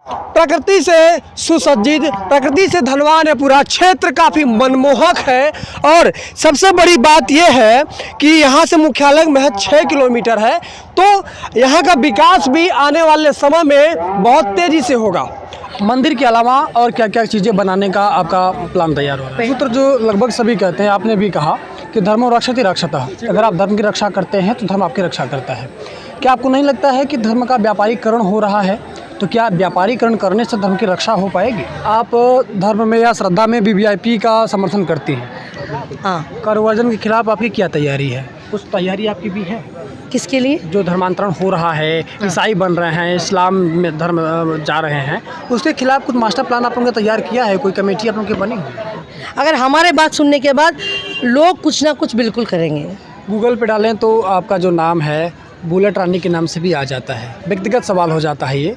प्रकृति से सुसज्जित, प्रकृति से धनवान है पूरा क्षेत्र, काफ़ी मनमोहक है। और सबसे बड़ी बात यह है कि यहाँ से मुख्यालय महज 6 किलोमीटर है, तो यहाँ का विकास भी आने वाले समय में बहुत तेज़ी से होगा। मंदिर के अलावा और क्या क्या चीज़ें बनाने का आपका प्लान तैयार हो रहा है? सूत्र जो लगभग सभी कहते हैं, आपने भी कहा कि धर्मो रक्षति रक्षतः, अगर आप धर्म की रक्षा करते हैं तो धर्म आपकी रक्षा करता है। क्या आपको नहीं लगता है कि धर्म का व्यापारीकरण हो रहा है? तो क्या व्यापारीकरण करने से धर्म की रक्षा हो पाएगी? आप धर्म में या श्रद्धा में वीवीआईपी का समर्थन करती हैं। हाँ, कर वर्जन के खिलाफ आपकी क्या तैयारी है? कुछ तैयारी आपकी भी है? किसके लिए? जो धर्मांतरण हो रहा है, ईसाई बन रहे हैं, इस्लाम में धर्म जा रहे हैं, उसके खिलाफ कुछ मास्टर प्लान आप लोगों ने तैयार किया है? कोई कमेटी आप लोगों की बनी हुई? अगर हमारे बात सुनने के बाद लोग कुछ ना कुछ बिल्कुल करेंगे। गूगल पे डालें तो आपका जो नाम है बुलेट रानी के नाम से भी आ जाता है। व्यक्तिगत सवाल हो जाता है ये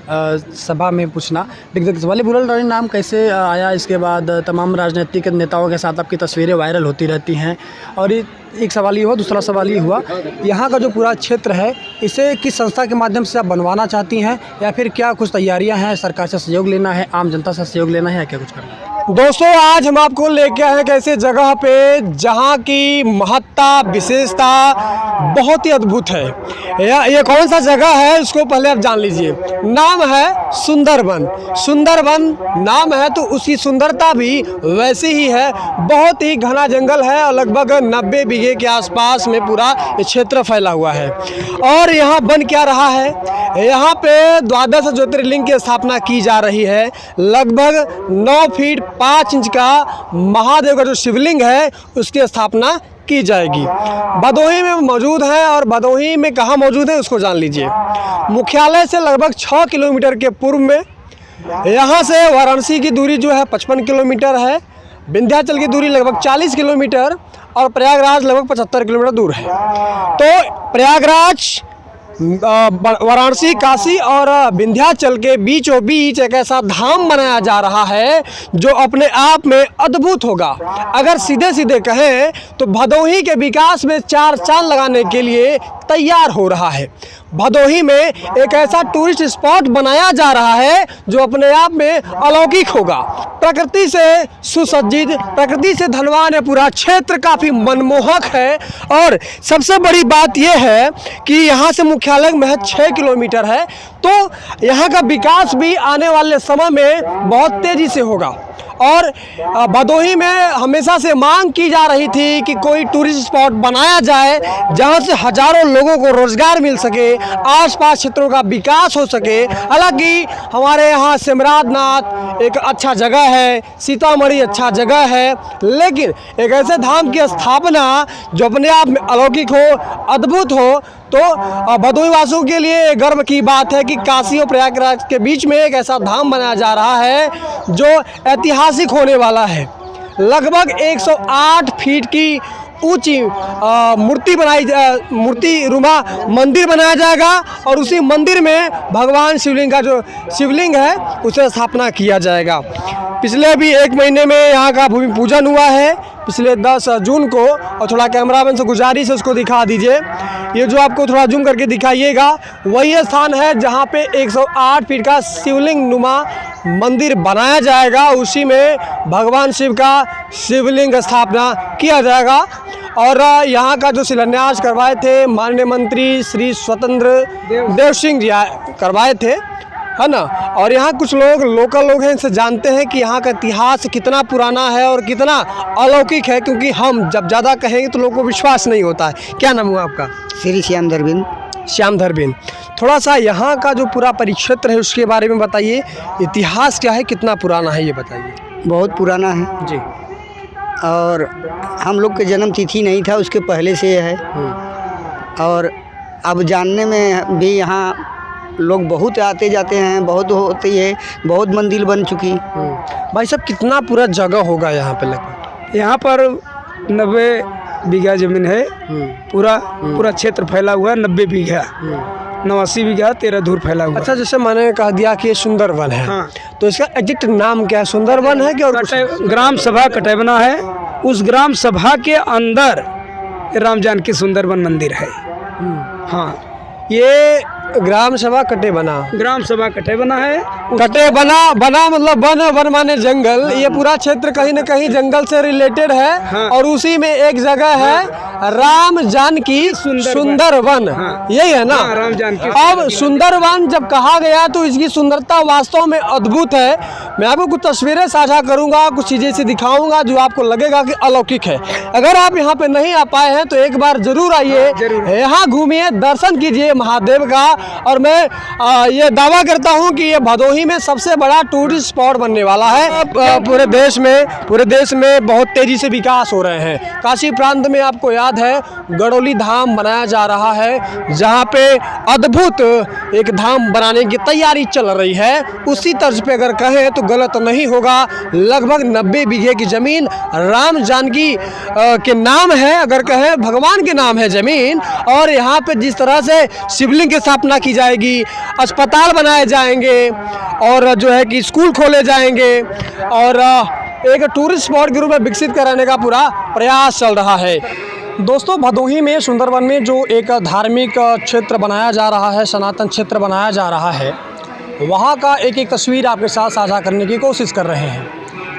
सभा में पूछना व्यक्तिगत सवाल। बुलेट रानी नाम कैसे आया? इसके बाद तमाम राजनीतिक नेताओं के साथ आपकी तस्वीरें वायरल होती रहती हैं। और एक सवाल ये हुआ, दूसरा सवाल ये हुआ, यहाँ का जो पूरा क्षेत्र है इसे किस संस्था के माध्यम से आप बनवाना चाहती हैं, या फिर क्या कुछ तैयारियाँ हैं? सरकार से सहयोग लेना है, आम जनता से सहयोग लेना है, या क्या कुछ करना है? दोस्तों, आज हम आपको लेके आए हैं ऐसे जगह पे जहाँ की महत्ता, विशेषता बहुत ही अद्भुत है। ये कौन सा जगह है इसको पहले आप जान लीजिए। नाम है सुंदरवन। सुंदरवन नाम है तो उसकी सुंदरता भी वैसी ही है। बहुत ही घना जंगल है और लगभग 90 बीघे के आसपास में पूरा क्षेत्र फैला हुआ है। और यहाँ बन क्या रहा है? यहाँ पे 12 ज्योतिर्लिंग की स्थापना की जा रही है। लगभग 9 फीट 5 इंच का महादेव का जो शिवलिंग है उसकी स्थापना की जाएगी। भदोही में मौजूद है। और भदोही में कहाँ मौजूद है उसको जान लीजिए। मुख्यालय से लगभग 6 किलोमीटर के पूर्व में। यहाँ से वाराणसी की दूरी जो है 55 किलोमीटर है। विंध्याचल की दूरी लगभग 40 किलोमीटर और प्रयागराज लगभग 75 किलोमीटर दूर है। तो प्रयागराज, वाराणसी, काशी और विंध्याचल के बीचों बीच एक ऐसा धाम बनाया जा रहा है जो अपने आप में अद्भुत होगा। अगर सीधे सीधे कहें तो भदोही के विकास में 4 चांद लगाने के लिए तैयार हो रहा है। भदोही में एक ऐसा टूरिस्ट स्पॉट बनाया जा रहा है जो अपने आप में अलौकिक होगा। प्रकृति से सुसज्जित, प्रकृति से धनवान है पूरा क्षेत्र, काफ़ी मनमोहक है। और सबसे बड़ी बात यह है कि यहाँ से मुख्यालय महज 6 किलोमीटर है, तो यहाँ का विकास भी आने वाले समय में बहुत तेज़ी से होगा। और भदोही में हमेशा से मांग की जा रही थी कि कोई टूरिस्ट स्पॉट बनाया जाए जहां से हजारों लोगों को रोजगार मिल सके, आसपास क्षेत्रों का विकास हो सके। हालांकि हमारे यहाँ सिमराधनाथ एक अच्छा जगह है, सीतामढ़ी अच्छा जगह है, लेकिन एक ऐसे धाम की स्थापना जो अपने आप में अलौकिक हो, अद्भुत हो, तो भदोही वासियों के लिए गर्व की बात है कि काशी और प्रयागराज के बीच में एक ऐसा धाम बनाया जा रहा है जो ऐतिहासिक होने वाला है। लगभग 108 फीट की ऊंची मूर्ति रुमा मंदिर बनाया जाएगा और उसी मंदिर में भगवान शिवलिंग का जो शिवलिंग है उसे स्थापना किया जाएगा। पिछले भी 1 महीने में यहाँ का भूमि पूजन हुआ है, पिछले 10 जून को। और थोड़ा कैमरामैन से गुजारिश है उसको दिखा दीजिए। ये जो आपको थोड़ा जूम करके दिखाइएगा वही स्थान है जहाँ पे 108 फीट का शिवलिंग नुमा मंदिर बनाया जाएगा। उसी में भगवान शिव का शिवलिंग स्थापना किया जाएगा। और यहाँ का जो शिलान्यास करवाए थे माननीय मंत्री श्री स्वतंत्र देव सिंह जी करवाए थे, है ना। और यहाँ कुछ लोग लोकल लोग हैं, इनसे जानते हैं कि यहाँ का इतिहास कितना पुराना है और कितना अलौकिक है, क्योंकि हम जब ज़्यादा कहेंगे तो लोगों को विश्वास नहीं होता है। क्या नाम हुआ आपका? श्री श्याम धरबिन। श्याम धरबिन, थोड़ा सा यहाँ का जो पूरा परिक्षेत्र है उसके बारे में बताइए। इतिहास क्या है, कितना पुराना है ये बताइए। बहुत पुराना है जी। और हम लोग के जन्म तिथि नहीं था, उसके पहले से है। और अब जानने में भी यहाँ लोग बहुत आते जाते हैं, बहुत होती है, बहुत मंदिर बन चुकी। भाई साहब, कितना पूरा जगह होगा यहाँ पे? लगभग यहाँ पर 90 बीघा जमीन है। पूरा क्षेत्र फैला हुआ है। 90 बीघा 89 बीघा 13 धूर फैला हुआ। अच्छा, जैसे मैंने कह दिया कि ये सुंदरवन है। हाँ। तो इसका एग्जैक्ट नाम क्या है? सुंदरवन है कि और ग्राम सभा कटेबना है। उस ग्राम सभा के अंदर राम जानकी सुंदरवन मंदिर है। हाँ, ये ग्राम सभा कटे बना। ग्राम सभा कटे बना है। कटे बना मतलब वन माने जंगल। ये पूरा क्षेत्र कहीं न कहीं जंगल से रिलेटेड है। हाँ। और उसी में एक जगह है राम जानकी सुंदर वन। यही है ना? हाँ, राम जानकी अब सुंदर वन जब कहा गया तो इसकी सुंदरता वास्तव में अद्भुत है। मैं आपको कुछ तस्वीरें साझा करूंगा, कुछ चीज़ें से दिखाऊंगा जो आपको लगेगा कि अलौकिक है। अगर आप यहाँ पे नहीं आ पाए हैं तो एक बार जरूर आइए, यहाँ घूमिए, दर्शन कीजिए महादेव का। और मैं ये दावा करता हूँ कि ये भदोही में सबसे बड़ा टूरिस्ट स्पॉट बनने वाला है। पूरे देश में बहुत तेजी से विकास हो रहे हैं। काशी प्रांत में आपको याद है गड़ोली धाम बनाया जा रहा है, जहाँ पे अद्भुत एक धाम बनाने की तैयारी चल रही है। उसी तर्ज पे अगर कहें तो गलत नहीं होगा। लगभग 90 बीघे की ज़मीन राम जानकी के नाम है, अगर कहें भगवान के नाम है ज़मीन। और यहाँ पे जिस तरह से शिवलिंग की स्थापना की जाएगी, अस्पताल बनाए जाएंगे और जो है कि स्कूल खोले जाएंगे और एक टूरिस्ट स्पॉट के रूप में विकसित कराने का पूरा प्रयास चल रहा है। दोस्तों, भदोही में सुंदरवन में जो एक धार्मिक क्षेत्र बनाया जा रहा है, सनातन क्षेत्र बनाया जा रहा है, वहाँ का एक एक तस्वीर आपके साथ साझा करने की कोशिश कर रहे हैं।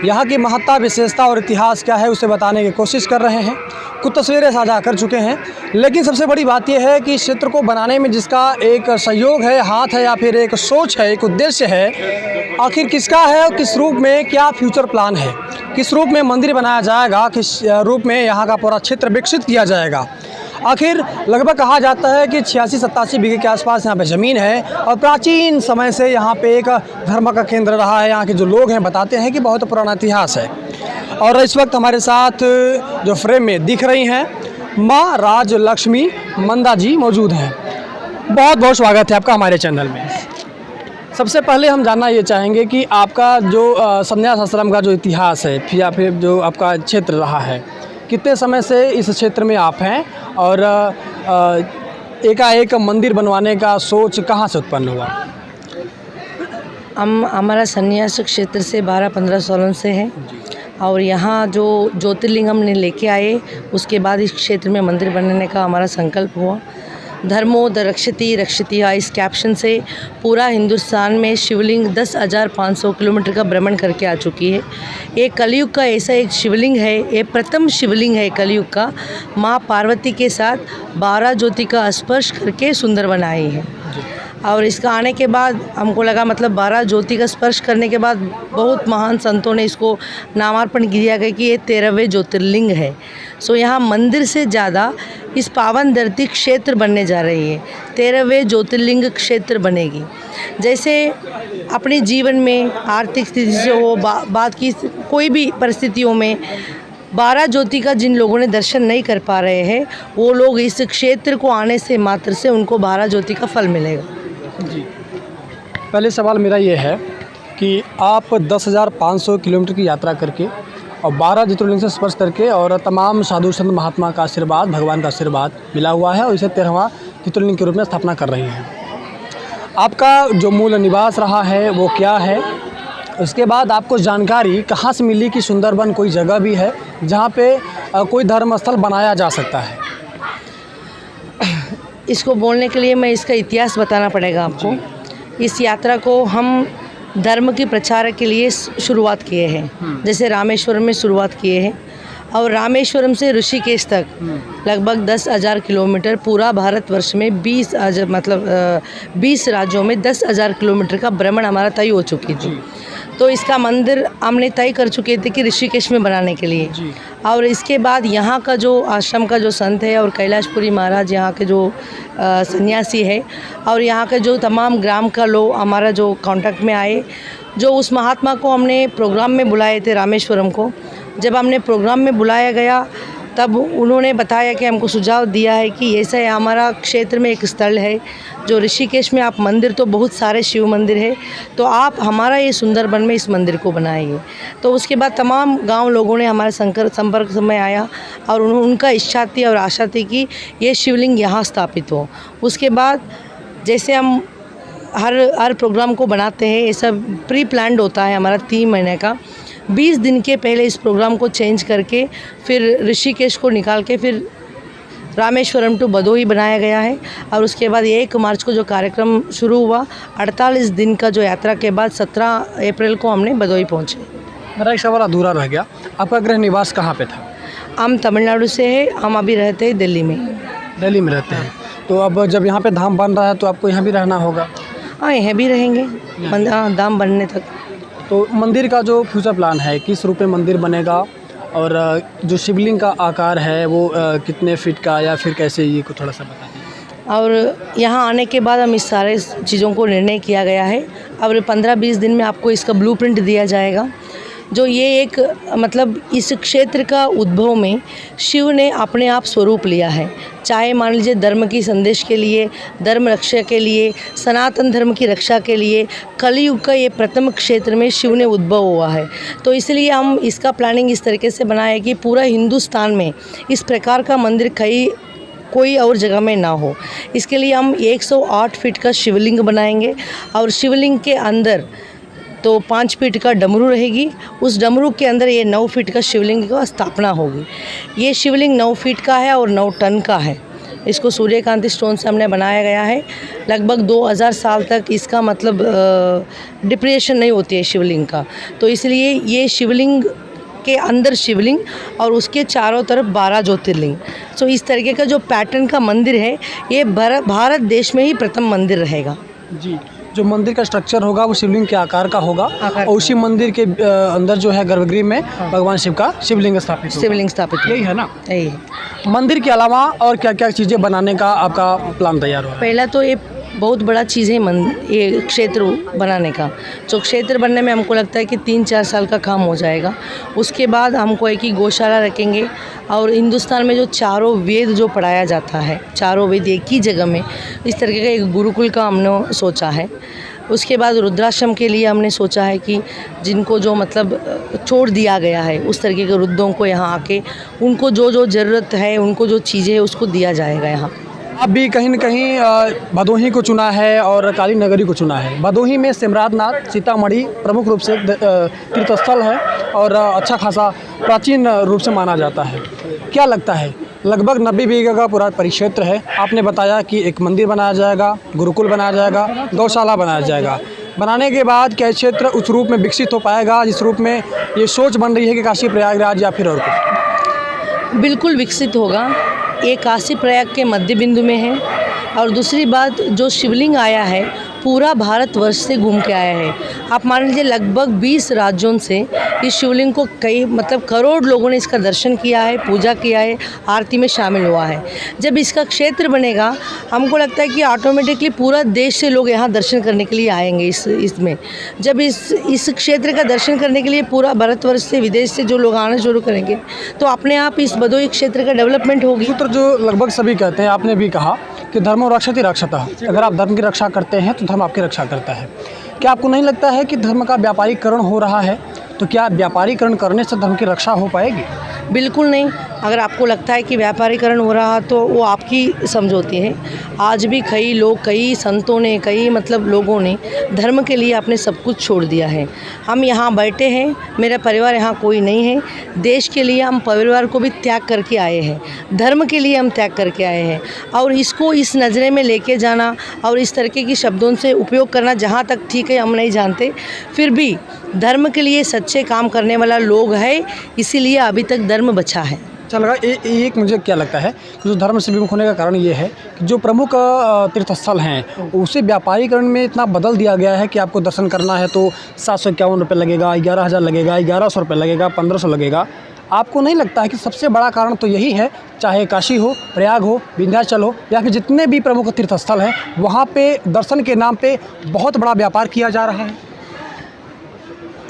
यहाँ की महत्ता, विशेषता और इतिहास क्या है उसे बताने की कोशिश कर रहे हैं। कुछ तस्वीरें साझा कर चुके हैं, लेकिन सबसे बड़ी बात यह है कि इस क्षेत्र को बनाने में जिसका एक सहयोग है, हाथ है या फिर एक सोच है, एक उद्देश्य है, आखिर किसका है और किस रूप में क्या फ्यूचर प्लान है, किस रूप में मंदिर बनाया जाएगा, किस रूप में यहाँ का पूरा क्षेत्र विकसित किया जाएगा। आखिर लगभग कहा जाता है कि 86-87 बीघे के आसपास यहाँ पे ज़मीन है और प्राचीन समय से यहाँ पे एक धर्म का केंद्र रहा है। यहाँ के जो लोग हैं बताते हैं कि बहुत पुराना इतिहास है। और इस वक्त हमारे साथ जो फ्रेम में दिख रही हैं माँ राजलक्ष्मी मंदा जी मौजूद हैं। बहुत बहुत स्वागत है आपका हमारे चैनल में। सबसे पहले हम जानना ये चाहेंगे कि आपका जो संन्यास आश्रम का जो इतिहास है या फिर जो आपका क्षेत्र रहा है, कितने समय से इस क्षेत्र में आप हैं और एकाएक मंदिर बनवाने का सोच कहाँ से उत्पन्न हुआ? हमारा संन्यास क्षेत्र से 12-15 सालों से है और यहाँ जो ज्योतिर्लिंग हमने लेके आए, उसके बाद इस क्षेत्र में मंदिर बनाने का हमारा संकल्प हुआ। धर्मो द रक्षति रक्षति इस कैप्शन से पूरा हिंदुस्तान में शिवलिंग 10,500 किलोमीटर का भ्रमण करके आ चुकी है। ये कलयुग का ऐसा एक शिवलिंग है, ये प्रथम शिवलिंग है कलयुग का। माँ पार्वती के साथ 12 ज्योति का स्पर्श करके सुंदर बनाई है। और इसका आने के बाद हमको लगा, मतलब 12 ज्योति का स्पर्श करने के बाद बहुत महान संतों ने इसको नामार्पण किया गया कि ये 13वें ज्योतिर्लिंग है। सो यहाँ मंदिर से ज़्यादा इस पावन धरती क्षेत्र बनने जा रही है, 13वें ज्योतिर्लिंग क्षेत्र बनेगी। जैसे अपने जीवन में आर्थिक स्थिति से हो, बात की कोई भी परिस्थितियों में 12 ज्योति का जिन लोगों ने दर्शन नहीं कर पा रहे हैं, वो लोग इस क्षेत्र को आने से मात्र से उनको 12 ज्योति का फल मिलेगा। जी, पहले सवाल मेरा ये है कि आप 10,500 किलोमीटर की यात्रा करके और 12 ज्योतिर्लिंग से स्पर्श करके और तमाम साधु संत महात्मा का आशीर्वाद, भगवान का आशीर्वाद मिला हुआ है और इसे 13वां ज्योतिर्लिंग के रूप में स्थापना कर रही हैं। आपका जो मूल निवास रहा है वो क्या है? उसके बाद आपको जानकारी कहाँ से मिली कि सुंदरवन कोई जगह भी है जहाँ पे कोई धर्मस्थल बनाया जा सकता है? इसको बोलने के लिए मैं इसका इतिहास बताना पड़ेगा आपको। इस यात्रा को हम धर्म की प्रचार के लिए शुरुआत किए हैं। जैसे रामेश्वरम में शुरुआत किए हैं और रामेश्वरम से ऋषिकेश तक लगभग 10,000 किलोमीटर, पूरा भारतवर्ष में 20 राज्यों में 10,000 किलोमीटर का भ्रमण हमारा तय हो चुकी थी। तो इसका मंदिर हमने तय कर चुके थे कि ऋषिकेश में बनाने के लिए। और इसके बाद यहाँ का जो आश्रम का जो संत है और कैलाशपुरी महाराज यहाँ के जो सन्यासी है और यहाँ के जो तमाम ग्राम का लोग हमारा जो कांटेक्ट में आए, जो उस महात्मा को हमने प्रोग्राम में बुलाए थे रामेश्वरम को। जब हमने प्रोग्राम में बुलाया गया तब उन्होंने बताया कि हमको सुझाव दिया है कि ऐसा है, हमारा क्षेत्र में एक स्थल है जो ऋषिकेश में, आप मंदिर तो बहुत सारे शिव मंदिर है, तो आप हमारा ये सुंदरबन में इस मंदिर को बनाइए। तो उसके बाद तमाम गांव लोगों ने हमारे संपर्क में आया और उनका इच्छा थी और आशा थी कि ये शिवलिंग यहाँ स्थापित हो। उसके बाद जैसे हम हर प्रोग्राम को बनाते हैं, ये सब प्री प्लान्ड होता है हमारा 3 महीने का। 20 दिन के पहले इस प्रोग्राम को चेंज करके फिर ऋषिकेश को निकाल के फिर रामेश्वरम टू भदोही बनाया गया है। और उसके बाद 1 मार्च को जो कार्यक्रम शुरू हुआ, 48 दिन का जो यात्रा के बाद 17 अप्रैल को हमने भदोही पहुँचे। मेरा एक सवाल अधूरा रह गया, आपका गृह निवास कहाँ पे था? हम तमिलनाडु से हैं, हम अभी रहते हैं दिल्ली में। दिल्ली में रहते हैं, तो अब जब यहाँ पे धाम बन रहा है तो आपको यहाँ भी रहना होगा? हाँ, यहाँ भी रहेंगे धाम बनने तक। तो मंदिर का जो फ्यूचर प्लान है, किस रूप में मंदिर बनेगा, और जो शिवलिंग का आकार है वो कितने फीट का या फिर कैसे, ये को थोड़ा सा बताइए। और यहाँ आने के बाद हम इस सारे चीज़ों को निर्णय किया गया है। और 15-20 दिन में आपको इसका ब्लूप्रिंट दिया जाएगा। जो ये एक मतलब इस क्षेत्र का उद्भव में शिव ने अपने आप स्वरूप लिया है। चाहे मान लीजिए धर्म की संदेश के लिए, धर्म रक्षा के लिए, सनातन धर्म की रक्षा के लिए कलयुग का ये प्रथम क्षेत्र में शिव ने उद्भव हुआ है। तो इसलिए हम इसका प्लानिंग इस तरीके से बनाया है कि पूरा हिंदुस्तान में इस प्रकार का मंदिर कोई और जगह में ना हो। इसके लिए हम 108 फीट का शिवलिंग बनाएंगे और शिवलिंग के अंदर तो 5 फीट का डमरू रहेगी। उस डमरू के अंदर ये 9 फीट का शिवलिंग का स्थापना होगी। ये शिवलिंग 9 फीट का है और 9 टन का है। इसको सूर्यकांति स्टोन से हमने बनाया गया है। लगभग 2000 साल तक इसका मतलब डिप्रेशन नहीं होती है शिवलिंग का। तो इसलिए ये शिवलिंग के अंदर शिवलिंग और उसके चारों तरफ 12 ज्योतिर्लिंग। सो इस तरीके का जो पैटर्न का मंदिर है, ये भारत देश में ही प्रथम मंदिर रहेगा। जी, जो मंदिर का स्ट्रक्चर होगा वो शिवलिंग के आकार का होगा और उसी मंदिर के अंदर जो है गर्भगृह में भगवान शिव का शिवलिंग स्थापित यही है ना? यही है। मंदिर के अलावा और क्या क्या चीज़ें बनाने का आपका प्लान तैयार हो रहा है? पहला तो ये बहुत बड़ा चीज़ है ये क्षेत्र बनाने का। जो क्षेत्र बनने में हमको लगता है कि 3-4 साल का काम हो जाएगा। उसके बाद हमको एक ही गौशाला रखेंगे और हिंदुस्तान में जो चारों वेद जो पढ़ाया जाता है, चारों वेद एक ही जगह में, इस तरीके का एक गुरुकुल का हमने सोचा है। उसके बाद रुद्राश्रम के लिए हमने सोचा है कि जिनको जो मतलब छोड़ दिया गया है उस तरीके के रुद्रों को यहाँ आके उनको जो जो ज़रूरत है, उनको जो चीज़ें है उसको दिया जाएगा यहाँ। आप भी कहीं न कहीं भदोही को चुना है और काली नगरी को चुना है। भदोही में सिमराधनाथ सीतामढ़ी प्रमुख रूप से तीर्थस्थल है और अच्छा खासा प्राचीन रूप से माना जाता है। क्या लगता है, लगभग 90 बीघा का पूरा परिक्षेत्र है। आपने बताया कि एक मंदिर बनाया जाएगा, गुरुकुल बनाया जाएगा, गौशाला बनाया जाएगा। बनाने के बाद क्या क्षेत्र उस रूप में विकसित हो पाएगा जिस रूप में ये सोच बन रही है कि काशी प्रयागराज या फिर और कुछ? बिल्कुल विकसित होगा। ये काशी प्रयाग के मध्य बिंदु में है। और दूसरी बात, जो शिवलिंग आया है पूरा भारतवर्ष से घूम के आया है। आप मान लीजिए लगभग 20 राज्यों से इस शिवलिंग को कई मतलब करोड़ लोगों ने इसका दर्शन किया है, पूजा किया है, आरती में शामिल हुआ है। जब इसका क्षेत्र बनेगा हमको लगता है कि ऑटोमेटिकली पूरा देश से लोग यहाँ दर्शन करने के लिए आएंगे। इसमें जब इस क्षेत्र का दर्शन करने के लिए पूरा भारतवर्ष से, विदेश से जो लोग आना शुरू करेंगे तो अपने आप इस भदोही क्षेत्र का डेवलपमेंट होगी। सूत्र जो लगभग सभी कहते हैं, आपने भी कहा कि धर्मो रक्षति रक्षतः। अगर आप धर्म की रक्षा करते हैं तो धर्म आपकी रक्षा करता है। क्या आपको नहीं लगता है कि धर्म का व्यापारीकरण हो रहा है? तो क्या व्यापारीकरण करने से धर्म की रक्षा हो पाएगी? बिल्कुल नहीं। अगर आपको लगता है कि व्यापारीकरण हो रहा तो वो आपकी समझौती है। आज भी कई लोग, कई संतों ने, कई मतलब लोगों ने धर्म के लिए अपने सब कुछ छोड़ दिया है। हम यहाँ बैठे हैं, मेरा परिवार यहाँ कोई नहीं है। देश के लिए हम परिवार को भी त्याग करके आए हैं, धर्म के लिए हम त्याग करके आए हैं। और इसको इस नज़रे में लेके जाना और इस तरीके की शब्दों से उपयोग करना जहाँ तक ठीक है हम नहीं जानते, फिर भी धर्म के लिए सच्चे काम करने वाला लोग है, इसीलिए अभी तक धर्म बचा है। चलेगा। एक मुझे क्या लगता है कि जो धर्म से विमुख होने का कारण ये है कि जो प्रमुख तीर्थस्थल हैं उसे व्यापारीकरण में इतना बदल दिया गया है कि आपको दर्शन करना है तो 751 रुपये लगेगा, 11,000 लगेगा, 1100 रुपये लगेगा, 1500 लगेगा। आपको नहीं लगता है कि सबसे बड़ा कारण तो यही है, चाहे काशी हो, प्रयाग हो, विंध्याचल हो या फिर जितने भी प्रमुख तीर्थस्थल हैं वहाँ पे दर्शन के नाम पे बहुत बड़ा व्यापार किया जा रहा है?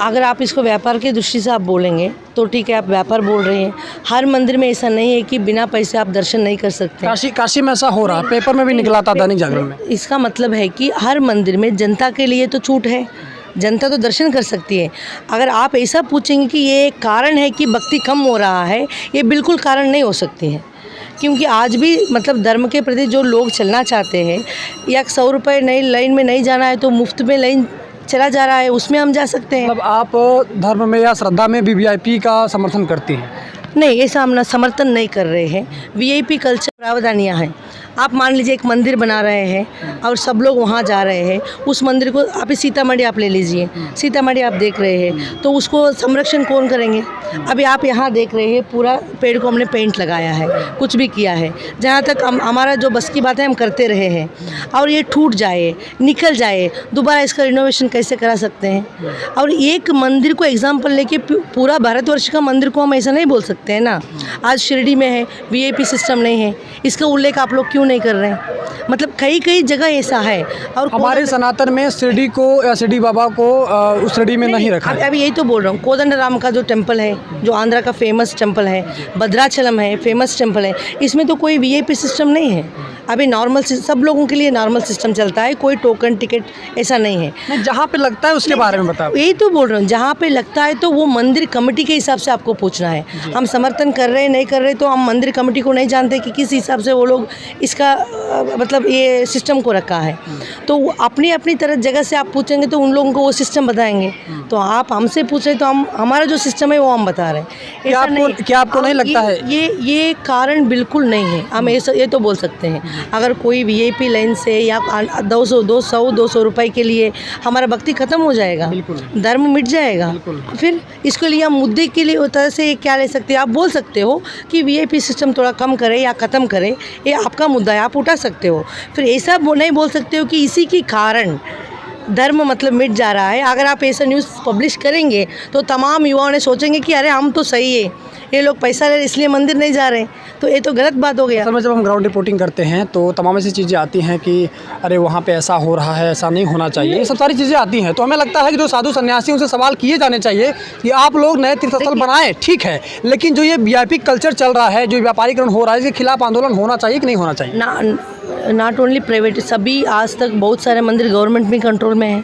अगर आप इसको व्यापार की दृष्टि से आप बोलेंगे तो ठीक है, आप व्यापार बोल रहे हैं। हर मंदिर में ऐसा नहीं है कि बिना पैसे आप दर्शन नहीं कर सकते। काशी में ऐसा हो रहा है, पेपर में भी निकला था दैनिक जागरण में। इसका मतलब है कि हर मंदिर में जनता के लिए तो छूट है, जनता तो दर्शन कर सकती है। अगर आप ऐसा पूछेंगे कि ये एक कारण है कि भक्ति कम हो रहा है, ये बिल्कुल कारण नहीं हो सकती है। क्योंकि आज भी मतलब धर्म के प्रति जो लोग चलना चाहते हैं, या 100 रुपये नई लाइन में नहीं जाना है तो मुफ्त में लाइन चला जा रहा है, उसमें हम जा सकते हैं। मतलब आप धर्म में या श्रद्धा में वीवीआईपी का समर्थन करती हैं? नहीं, ऐसा हम ना समर्थन नहीं कर रहे हैं। वीआईपी कल्चर प्रावधानियाँ हैं। आप मान लीजिए एक मंदिर बना रहे हैं और सब लोग वहाँ जा रहे हैं, उस मंदिर को आप सीतामढ़ी आप ले लीजिए, सीतामढ़ी आप देख रहे हैं तो उसको संरक्षण कौन करेंगे? अभी आप यहाँ देख रहे हैं पूरा पेड़ को हमने पेंट लगाया है, कुछ भी किया है, जहाँ तक हमारा जो बस की बात है हम करते रहे हैं, और ये टूट जाए, निकल जाए, दोबारा इसका रिनोवेशन कैसे करा सकते हैं? और एक मंदिर को एग्जाम्पल लेके पूरा भारतवर्ष का मंदिर को हम ऐसा नहीं बोल सकते हैं ना। आज शिरडी में है, वीआईपी सिस्टम नहीं है, इसका उल्लेख आप लोग क्यों नहीं कर रहे हैं? मतलब कई कई जगह ऐसा है। और हमारे सनातन में शिरडी को या शिरडी बाबा को उस शिरडी में नहीं रखा है। अभी यही तो बोल रहा हूँ, कोदंडराम का जो टेम्पल है, जो आंध्रा का फेमस टेम्पल है, भद्राचलम है, फेमस टेम्पल है, इसमें तो कोई वीआईपी सिस्टम नहीं है। अभी नॉर्मल सब लोगों के लिए नॉर्मल सिस्टम चलता है, कोई टोकन टिकट ऐसा नहीं है। जहाँ पे लगता है उसके बारे में बताओ। यही तो बोल रहा हूँ, जहाँ पे लगता है तो वो मंदिर कमेटी के हिसाब से आपको पूछना है। हम समर्थन कर रहे हैं नहीं कर रहे तो हम मंदिर कमेटी को नहीं जानते कि किस हिसाब से वो लोग इसका मतलब ये सिस्टम को रखा है। तो अपनी अपनी तरह जगह से आप पूछेंगे तो उन लोगों को वो सिस्टम बताएंगे। तो आप हमसे पूछ रहे तो हम हमारा जो सिस्टम है वो हम बता रहे हैं। क्या आपको नहीं लगता है ये कारण बिल्कुल नहीं है। हम ये तो बोल सकते हैं, अगर कोई वीआईपी लाइन से या 200 रुपए के लिए हमारा भक्ति खत्म हो जाएगा, धर्म मिट जाएगा, फिर इसके लिए हम मुद्दे के लिए तरह से क्या ले सकते हैं? आप बोल सकते हो कि वीआईपी सिस्टम थोड़ा कम करे या ख़त्म करे, ये आपका मुद्दा है, आप उठा सकते हो। फिर ऐसा नहीं बोल सकते हो कि इसी के कारण धर्म मतलब मिट जा रहा है। अगर आप ऐसा न्यूज़ पब्लिश करेंगे तो तमाम युवाओं ने सोचेंगे कि अरे हम तो सही है, ये लोग पैसा ले रहे इसलिए मंदिर नहीं जा रहे, तो ये तो गलत बात हो गया। समय जब हम ग्राउंड रिपोर्टिंग करते हैं तो तमाम ऐसी चीज़ें आती हैं कि अरे वहाँ पे ऐसा हो रहा है, ऐसा नहीं होना चाहिए, ये सब सारी चीज़ें आती हैं। तो हमें लगता है कि जो साधु सन्यासी उनसे सवाल किए जाने चाहिए कि आप लोग नए तीर्थस्थल बनाएं, ठीक है, लेकिन जो ये वीआईपी कल्चर चल रहा है, जो व्यापारीकरण हो रहा है, इसके खिलाफ आंदोलन होना चाहिए कि नहीं होना चाहिए? नॉट ओनली प्राइवेट, सभी आज तक बहुत सारे मंदिर गवर्नमेंट में कंट्रोल में है।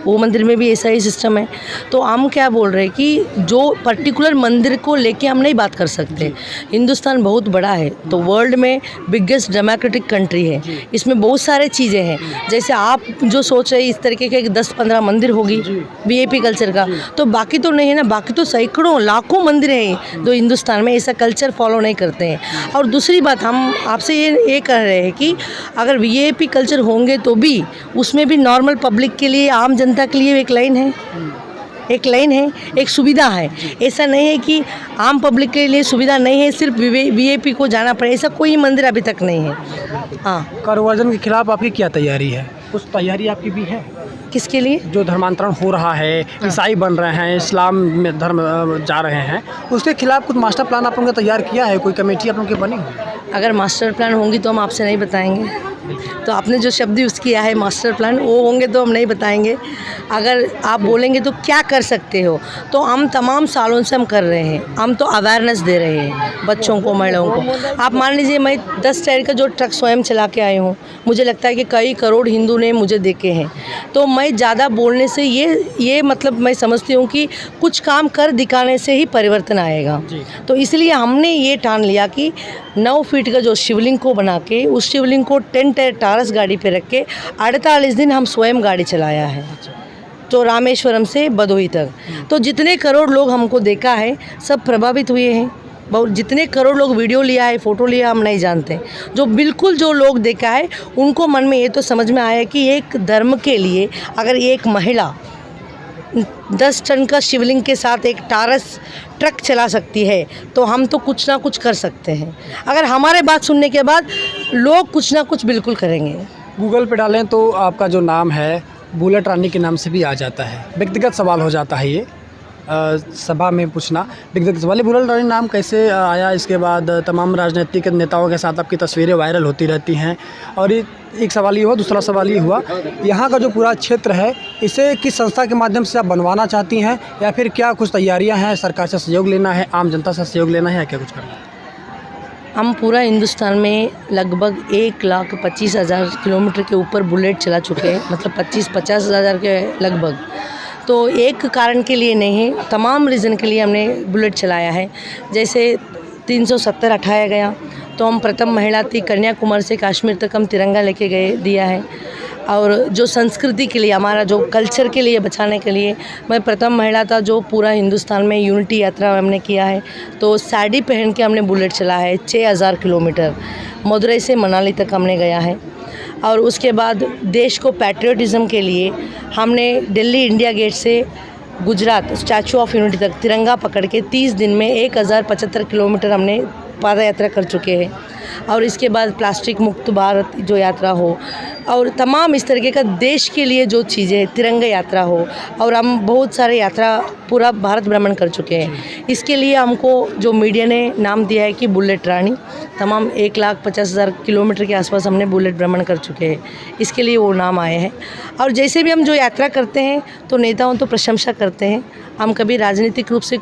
वो मंदिर में भी ऐसा ही सिस्टम है। तो हम क्या बोल रहे हैं कि जो पर्टिकुलर मंदिर को लेके हम नहीं बात कर सकते। हिंदुस्तान बहुत बड़ा है, तो वर्ल्ड में बिगेस्ट डेमोक्रेटिक कंट्री है, इसमें बहुत सारे चीज़ें हैं। जैसे आप जो सोच रहे हैं इस तरीके के 10-15 मंदिर होगी वीआईपी कल्चर का, तो बाकी तो नहीं है ना, बाकी तो सैकड़ों लाखों मंदिर हैं जो हिंदुस्तान में ऐसा कल्चर फॉलो नहीं करते हैं। और दूसरी बात हम आपसे ये कह रहे हैं कि अगर वीआईपी कल्चर होंगे तो भी उसमें भी नॉर्मल पब्लिक के लिए, आम जनता के लिए एक लाइन है, एक सुविधा है। ऐसा नहीं है कि आम पब्लिक के लिए सुविधा नहीं है, सिर्फ वीआईपी को जाना पड़े, ऐसा कोई मंदिर अभी तक नहीं है। हाँ, कर वर्जन के खिलाफ आपकी क्या तैयारी है? कुछ तैयारी आपकी भी है? किसके लिए? जो धर्मांतरण हो रहा है, ईसाई बन रहे हैं, इस्लाम में धर्म जा रहे हैं, उसके खिलाफ कुछ मास्टर प्लान आप लोगों ने तैयार किया है? कोई कमेटी आप लोगों की बनी है? अगर मास्टर प्लान होंगी तो हम आपसे नहीं बताएंगे। तो आपने जो शब्द यूज़ किया है मास्टर प्लान, वो होंगे तो हम नहीं बताएंगे। अगर आप बोलेंगे तो क्या कर सकते हो, तो हम तमाम सालों से हम कर रहे हैं। हम तो अवेयरनेस दे रहे हैं बच्चों को, महिलाओं को। आप मान लीजिए मैं 10 टायर का जो ट्रक स्वयं चला के आई हूँ, मुझे लगता है कि कई करोड़ हिंदू ने मुझे देखे हैं। तो मैं ज़्यादा बोलने से ये मतलब मैं समझती हूँ कि कुछ काम कर दिखाने से ही परिवर्तन आएगा। तो इसलिए हमने ये ठान लिया कि 9 फीट का जो शिवलिंग को बना के, उस शिवलिंग को 10 टायर टारस गाड़ी पे रख के 48 दिन हम स्वयं गाड़ी चलाया है, तो रामेश्वरम से भदोही तक। तो जितने करोड़ लोग हमको देखा है सब प्रभावित हुए हैं। बहुत जितने करोड़ लोग वीडियो लिया है, फ़ोटो लिया, हम नहीं जानते। जो लोग देखा है उनको मन में ये तो समझ में आया कि एक धर्म के लिए अगर एक महिला 10 टन का शिवलिंग के साथ एक टारस ट्रक चला सकती है, तो हम तो कुछ ना कुछ कर सकते हैं। अगर हमारे बात सुनने के बाद लोग कुछ ना कुछ बिल्कुल करेंगे। गूगल पे डालें तो आपका जो नाम है बुलेट रानी के नाम से भी आ जाता है। व्यक्तिगत सवाल हो जाता है ये सभा में पूछना व्यक्तिगत सवाल। बुलेट रानी नाम कैसे आया? इसके बाद तमाम राजनीतिक नेताओं के साथ आपकी तस्वीरें वायरल होती रहती हैं। और एक सवाल ये हुआ, दूसरा सवाल ये हुआ, यहाँ का जो पूरा क्षेत्र है इसे किस संस्था के माध्यम से आप बनवाना चाहती हैं, या फिर क्या कुछ तैयारियाँ हैं? सरकार से सहयोग लेना है, आम जनता से सहयोग लेना है, या क्या कुछ करना है? हम पूरा हिंदुस्तान में लगभग 1,25,000 किलोमीटर के ऊपर बुलेट चला चुके हैं, मतलब 25-50 हज़ार के लगभग। तो एक कारण के लिए नहीं है, तमाम रीज़न के लिए हमने बुलेट चलाया है। जैसे 370 हटाया गया तो हम प्रथम महिला थी, कन्याकुमारी से कश्मीर तक हम तिरंगा लेके गए दिया है। और जो संस्कृति के लिए, हमारा जो कल्चर के लिए बचाने के लिए मैं प्रथम महिला था जो पूरा हिंदुस्तान में यूनिटी यात्रा हमने किया है। तो साड़ी पहन के हमने बुलेट चला है 6000 किलोमीटर, मदुरई से मनाली तक हमने गया है। और उसके बाद देश को पैट्रियटिज़म के लिए हमने दिल्ली इंडिया गेट से गुजरात स्टैचू ऑफ यूनिटी तक तिरंगा पकड़ के 30 दिन में 1075 किलोमीटर हमने पाद यात्रा कर चुके हैं। और इसके बाद प्लास्टिक मुक्त भारत जो यात्रा हो और तमाम इस तरीके का देश के लिए जो चीज़ें, तिरंगा यात्रा हो, और हम बहुत सारे यात्रा पूरा भारत भ्रमण कर चुके हैं। इसके लिए हमको जो मीडिया ने नाम दिया है कि बुलेट रानी, तमाम 1,50,000 किलोमीटर के आसपास हमने बुलेट भ्रमण कर चुके हैं, इसके लिए वो नाम आए हैं। और जैसे भी हम जो यात्रा करते हैं तो नेताओं तो प्रशंसा करते हैं, हम कभी राजनीतिक रूप से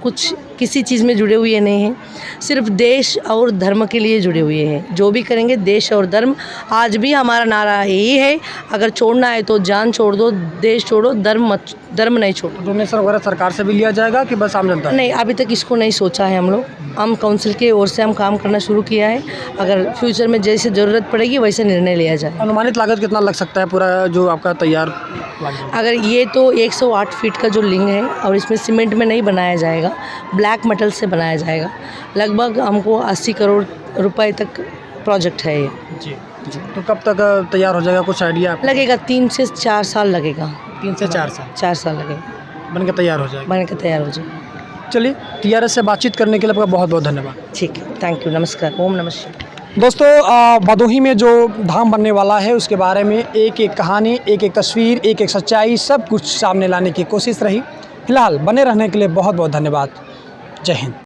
किसी चीज़ में जुड़े हुए नहीं हैं, सिर्फ देश और धर्म के लिए जुड़े हुए हैं। जो भी करेंगे देश और धर्म, आज भी हमारा नारा यही है, अगर छोड़ना है तो जान छोड़ दो, देश छोड़ो, धर्म नहीं छोड़ो। डोनेशन वगैरह सरकार से भी लिया जाएगा कि बस आम जनता? नहीं, अभी तक इसको नहीं सोचा है हम लोग। हम काउंसिल की ओर से हम काम करना शुरू किया है, अगर फ्यूचर में जैसे ज़रूरत पड़ेगी वैसे निर्णय लिया जाए। अनुमानित लागत कितना लग सकता है पूरा जो आपका तैयार? अगर ये तो 108 फीट का जो लिंग है और इसमें सीमेंट में नहीं बनाया जाएगा, ब्लैक मेटल से बनाया जाएगा। लगभग हमको 80 करोड़ रुपए तक प्रोजेक्ट है ये। जी। तो कब तक तैयार हो जाएगा, कुछ आइडिया आपको? लगेगा 3 से 4 साल लगेगा। 3 से 4 साल? 4 साल लगेगा, बन के तैयार हो जाएगा। बन के तैयार हो जाएगा। चलिए, TRS से बातचीत करने के लिए आपका बहुत बहुत धन्यवाद। ठीक है, थैंक यू, नमस्कार, ओम नमः शिवाय। दोस्तों, भदोही में जो धाम बनने वाला है उसके बारे में एक एक कहानी, एक एक तस्वीर, एक एक सच्चाई, सब कुछ सामने लाने की कोशिश रही। फिलहाल बने रहने के लिए बहुत बहुत धन्यवाद। जय हिंद।